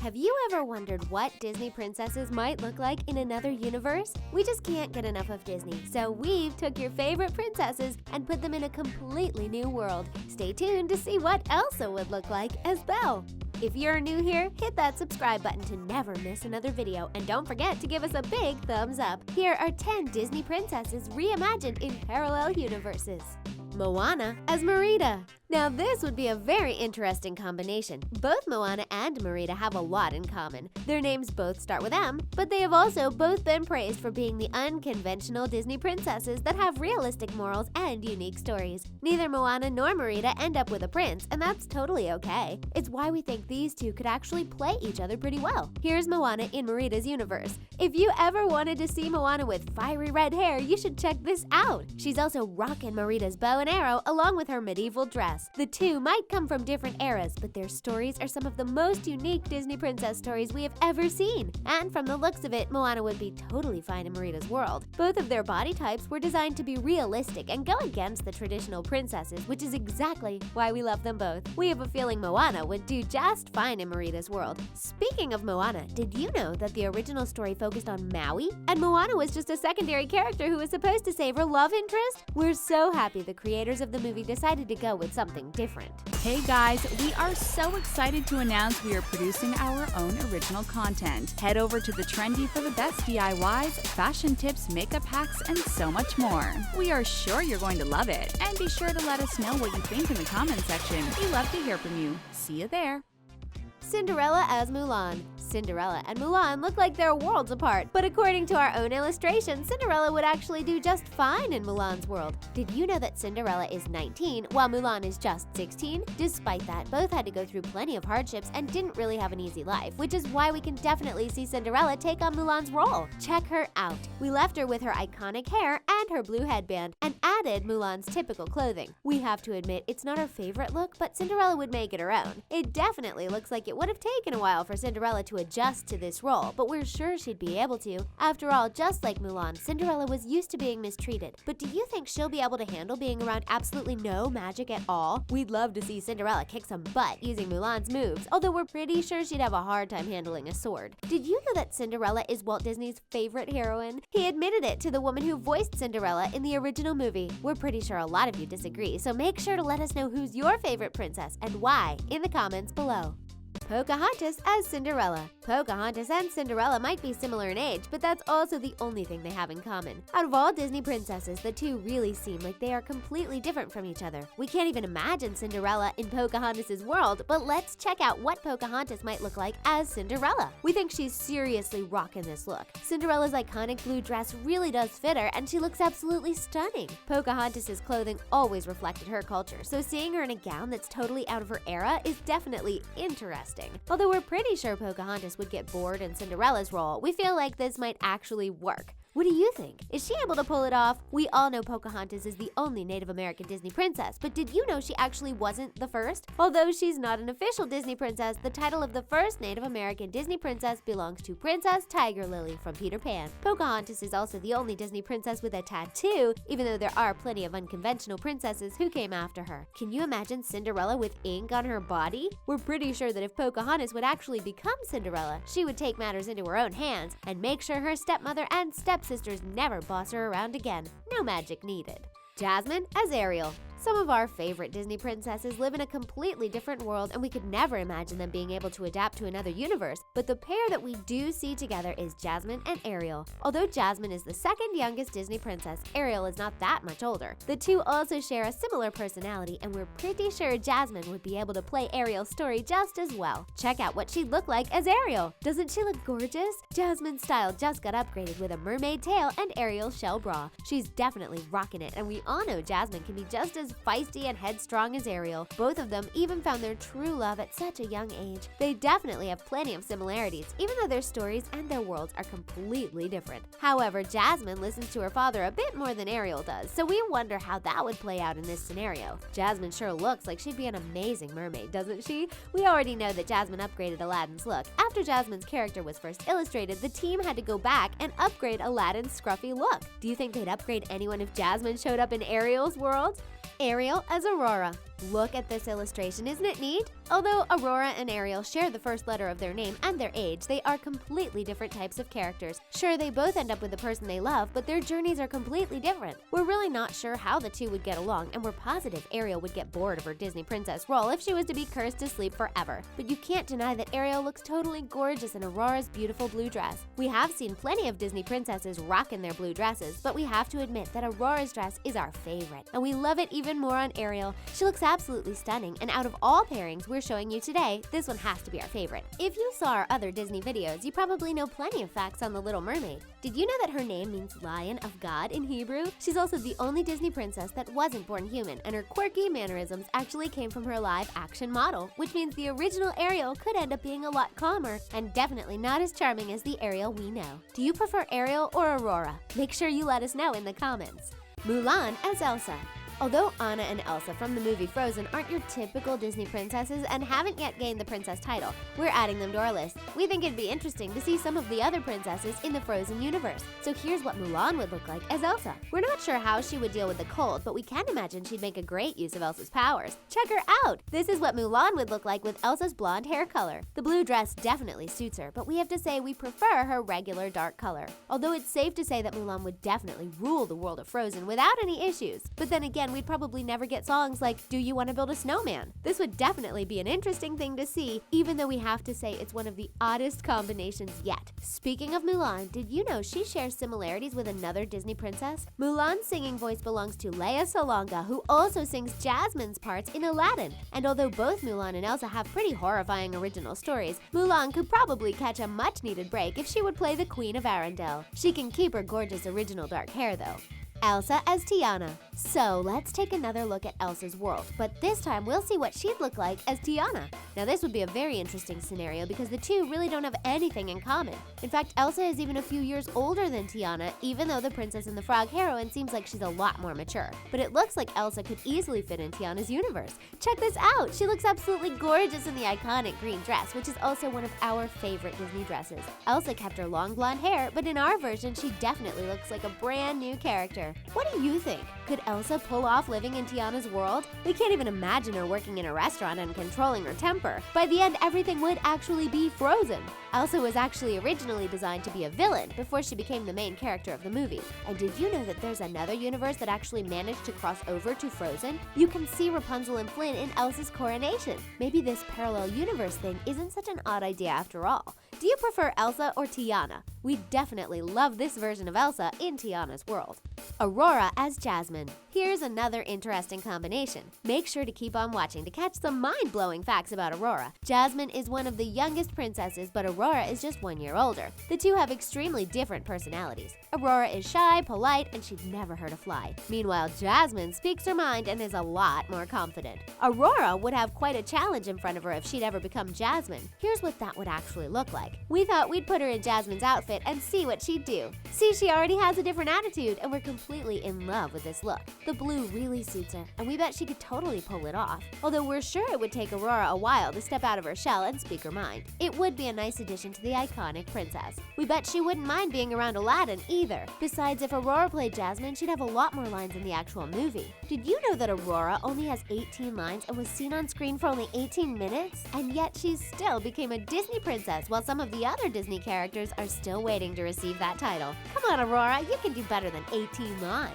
Have you ever wondered what Disney princesses might look like in another universe? We just can't get enough of Disney, so we've took your favorite princesses and put them in a completely new world. Stay tuned to see what Elsa would look like as Belle. If you're new here, hit that subscribe button to never miss another video, and don't forget to give us a big thumbs up. Here are 10 Disney princesses reimagined in parallel universes. Moana as Merida. Now this would be a very interesting combination. Both Moana and Morita have a lot in common. Their names both start with M, but they have also both been praised for being the unconventional Disney princesses that have realistic morals and unique stories. Neither Moana nor Merida end up with a prince, and that's totally okay. It's why we think these two could actually play each other pretty well. Here's Moana in Merida's universe. If you ever wanted to see Moana with fiery red hair, you should check this out. She's also rocking Merida's bow and arrow along with her medieval dress. The two might come from different eras, but their stories are some of the most unique Disney princess stories we have ever seen. And from the looks of it, Moana would be totally fine in Merida's world. Both of their body types were designed to be realistic and go against the traditional princesses, which is exactly why we love them both. We have a feeling Moana would do just fine in Merida's world. Speaking of Moana, did you know that the original story focused on Maui? And Moana was just a secondary character who was supposed to save her love interest? We're so happy the creators of the movie decided to go with something different. Hey guys, we are so excited to announce we are producing our own original content. Head over to The Trendy for the best DIYs, fashion tips, makeup hacks, and so much more. We are sure you're going to love it, and be sure to let us know what you think in the comment section. We love to hear from you. See you there. Cinderella as Mulan. Cinderella and Mulan look like they're worlds apart, but according to our own illustration, Cinderella would actually do just fine in Mulan's world. Did you know that Cinderella is 19 while Mulan is just 16? Despite that, both had to go through plenty of hardships and didn't really have an easy life, which is why we can definitely see Cinderella take on Mulan's role. Check her out. We left her with her iconic hair and her blue headband and added Mulan's typical clothing. We have to admit it's not our favorite look, but Cinderella would make it her own. It definitely looks like it would have taken a while for Cinderella to adjust to this role, but we're sure she'd be able to. After all, just like Mulan, Cinderella was used to being mistreated. But do you think she'll be able to handle being around absolutely no magic at all? We'd love to see Cinderella kick some butt using Mulan's moves, although we're pretty sure she'd have a hard time handling a sword. Did you know that Cinderella is Walt Disney's favorite heroine? He admitted it to the woman who voiced Cinderella in the original movie. We're pretty sure a lot of you disagree, so make sure to let us know who's your favorite princess and why in the comments below. Pocahontas as Cinderella. Pocahontas and Cinderella might be similar in age, but that's also the only thing they have in common. Out of all Disney princesses, the two really seem like they are completely different from each other. We can't even imagine Cinderella in Pocahontas' world, but let's check out what Pocahontas might look like as Cinderella. We think she's seriously rocking this look. Cinderella's iconic blue dress really does fit her, and she looks absolutely stunning. Pocahontas' clothing always reflected her culture, so seeing her in a gown that's totally out of her era is definitely interesting. Although we're pretty sure Pocahontas would get bored in Cinderella's role, we feel like this might actually work. What do you think? Is she able to pull it off? We all know Pocahontas is the only Native American Disney princess, but did you know she actually wasn't the first? Although she's not an official Disney princess, the title of the first Native American Disney princess belongs to Princess Tiger Lily from Peter Pan. Pocahontas is also the only Disney princess with a tattoo, even though there are plenty of unconventional princesses who came after her. Can you imagine Cinderella with ink on her body? We're pretty sure that if Pocahontas would actually become Cinderella, she would take matters into her own hands and make sure her stepmother and stepsisters never boss her around again. No magic needed. Jasmine as Ariel. Some of our favorite Disney princesses live in a completely different world, and we could never imagine them being able to adapt to another universe, but the pair that we do see together is Jasmine and Ariel. Although Jasmine is the second youngest Disney princess, Ariel is not that much older. The two also share a similar personality, and we're pretty sure Jasmine would be able to play Ariel's story just as well. Check out what she'd look like as Ariel. Doesn't she look gorgeous? Jasmine's style just got upgraded with a mermaid tail and Ariel's shell bra. She's definitely rocking it, and we all know Jasmine can be just as feisty and headstrong as Ariel. Both of them even found their true love at such a young age. They definitely have plenty of similarities, even though their stories and their worlds are completely different. However, Jasmine listens to her father a bit more than Ariel does, so we wonder how that would play out in this scenario. Jasmine sure looks like she'd be an amazing mermaid, doesn't she? We already know that Jasmine upgraded Aladdin's look. After Jasmine's character was first illustrated, the team had to go back and upgrade Aladdin's scruffy look. Do you think they'd upgrade anyone if Jasmine showed up in Ariel's world? Ariel as Aurora. Look at this illustration, isn't it neat? Although Aurora and Ariel share the first letter of their name and their age, they are completely different types of characters. Sure, they both end up with the person they love, but their journeys are completely different. We're really not sure how the two would get along, and we're positive Ariel would get bored of her Disney princess role if she was to be cursed to sleep forever. But you can't deny that Ariel looks totally gorgeous in Aurora's beautiful blue dress. We have seen plenty of Disney princesses rocking their blue dresses, but we have to admit that Aurora's dress is our favorite, and we love it even more on Ariel. She looks absolutely stunning, and out of all pairings we're showing you today, this one has to be our favorite. If you saw our other Disney videos, you probably know plenty of facts on the Little Mermaid. Did you know that her name means Lion of God in Hebrew? She's also the only Disney princess that wasn't born human, and her quirky mannerisms actually came from her live-action model, which means the original Ariel could end up being a lot calmer and definitely not as charming as the Ariel we know. Do you prefer Ariel or Aurora? Make sure you let us know in the comments. Mulan as Elsa. Although Anna and Elsa from the movie Frozen aren't your typical Disney princesses and haven't yet gained the princess title, we're adding them to our list. We think it'd be interesting to see some of the other princesses in the Frozen universe. So here's what Mulan would look like as Elsa. We're not sure how she would deal with the cold, but we can imagine she'd make a great use of Elsa's powers. Check her out! This is what Mulan would look like with Elsa's blonde hair color. The blue dress definitely suits her, but we have to say we prefer her regular dark color. Although it's safe to say that Mulan would definitely rule the world of Frozen without any issues. But then again, we'd probably never get songs like Do You Want to Build a Snowman? This would definitely be an interesting thing to see, even though we have to say it's one of the oddest combinations yet. Speaking of Mulan, did you know she shares similarities with another Disney princess? Mulan's singing voice belongs to Lea Salonga, who also sings Jasmine's parts in Aladdin. And although both Mulan and Elsa have pretty horrifying original stories, Mulan could probably catch a much-needed break if she would play the Queen of Arendelle. She can keep her gorgeous original dark hair though. Elsa as Tiana. So let's take another look at Elsa's world, but this time we'll see what she'd look like as Tiana. Now this would be a very interesting scenario because the two really don't have anything in common. In fact, Elsa is even a few years older than Tiana, even though the Princess and the Frog heroine seems like she's a lot more mature. But it looks like Elsa could easily fit in Tiana's universe. Check this out! She looks absolutely gorgeous in the iconic green dress, which is also one of our favorite Disney dresses. Elsa kept her long blonde hair, but in our version she definitely looks like a brand new character. What do you think? Could Elsa pull off living in Tiana's world? We can't even imagine her working in a restaurant and controlling her temper. By the end, everything would actually be frozen. Elsa was actually originally designed to be a villain before she became the main character of the movie. And did you know that there's another universe that actually managed to cross over to Frozen? You can see Rapunzel and Flynn in Elsa's coronation. Maybe this parallel universe thing isn't such an odd idea after all. Do you prefer Elsa or Tiana? We definitely love this version of Elsa in Tiana's world. Aurora as Jasmine. Here's another interesting combination. Make sure to keep on watching to catch some mind-blowing facts about Aurora. Jasmine is one of the youngest princesses, but Aurora is just 1 year older. The two have extremely different personalities. Aurora is shy, polite, and she'd never hurt a fly. Meanwhile, Jasmine speaks her mind and is a lot more confident. Aurora would have quite a challenge in front of her if she'd ever become Jasmine. Here's what that would actually look like. We thought we'd put her in Jasmine's outfit and see what she'd do. See, she already has a different attitude, and we're completely in love with this look. The blue really suits her, and we bet she could totally pull it off. Although we're sure it would take Aurora a while to step out of her shell and speak her mind. It would be a nice addition to the iconic princess. We bet she wouldn't mind being around Aladdin either. Besides, if Aurora played Jasmine, she'd have a lot more lines in the actual movie. Did you know that Aurora only has 18 lines and was seen on screen for only 18 minutes? And yet she still became a Disney princess, while some of the other Disney characters are still waiting to receive that title. Come on, Aurora, you can do better than 18 lines.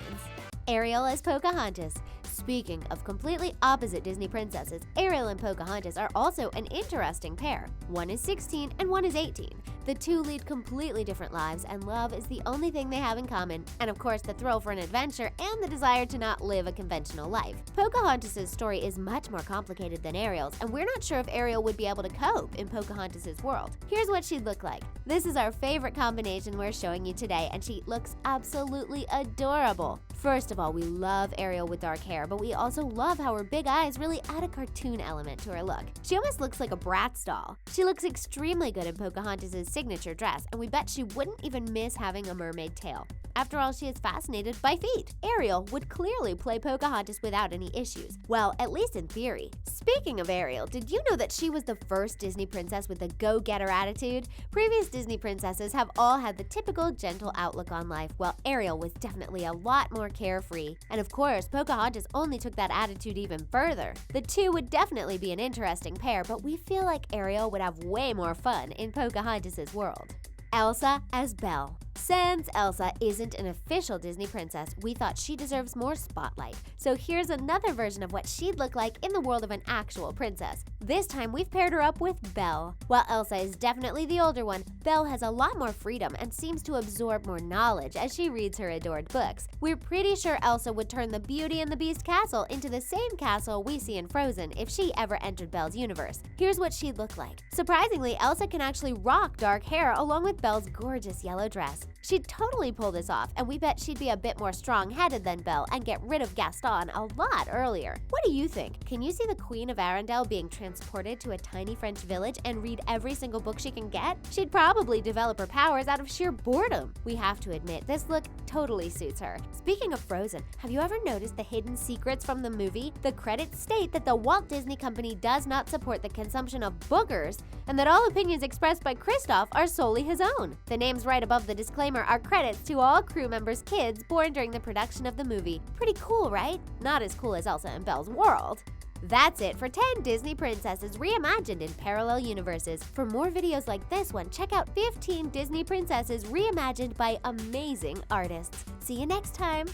Ariel as Pocahontas. Speaking of completely opposite Disney princesses, Ariel and Pocahontas are also an interesting pair. One is 16 and one is 18. The two lead completely different lives, and love is the only thing they have in common, and of course the thrill for an adventure and the desire to not live a conventional life. Pocahontas' story is much more complicated than Ariel's, and we're not sure if Ariel would be able to cope in Pocahontas' world. Here's what she'd look like. This is our favorite combination we're showing you today, and she looks absolutely adorable. First of all, we love Ariel with dark hair, but we also love how her big eyes really add a cartoon element to her look. She almost looks like a Bratz doll. She looks extremely good in Pocahontas' signature dress, and we bet she wouldn't even miss having a mermaid tail. After all, she is fascinated by feet. Ariel would clearly play Pocahontas without any issues. Well, at least in theory. Speaking of Ariel, did you know that she was the first Disney princess with a go-getter attitude? Previous Disney princesses have all had the typical gentle outlook on life, while Ariel was definitely a lot more carefree. And of course, Pocahontas only took that attitude even further. The two would definitely be an interesting pair, but we feel like Ariel would have way more fun in Pocahontas' world. Elsa as Belle. Since Elsa isn't an official Disney princess, we thought she deserves more spotlight. So here's another version of what she'd look like in the world of an actual princess. This time we've paired her up with Belle. While Elsa is definitely the older one, Belle has a lot more freedom and seems to absorb more knowledge as she reads her adored books. We're pretty sure Elsa would turn the Beauty and the Beast castle into the same castle we see in Frozen if she ever entered Belle's universe. Here's what she'd look like. Surprisingly, Elsa can actually rock dark hair along with Belle's gorgeous yellow dress. She'd totally pull this off, and we bet she'd be a bit more strong-headed than Belle and get rid of Gaston a lot earlier. What do you think? Can you see the Queen of Arendelle being transported to a tiny French village and read every single book she can get? She'd probably develop her powers out of sheer boredom. We have to admit, this look totally suits her. Speaking of Frozen, have you ever noticed the hidden secrets from the movie? The credits state that the Walt Disney Company does not support the consumption of boogers, and that all opinions expressed by Kristoff are solely his own. The names right above the disclaimer are credits to all crew members' kids born during the production of the movie. Pretty cool, right? Not as cool as Elsa and Belle's world. That's it for 10 Disney princesses reimagined in parallel universes. For more videos like this one, check out 15 Disney princesses reimagined by amazing artists. See you next time!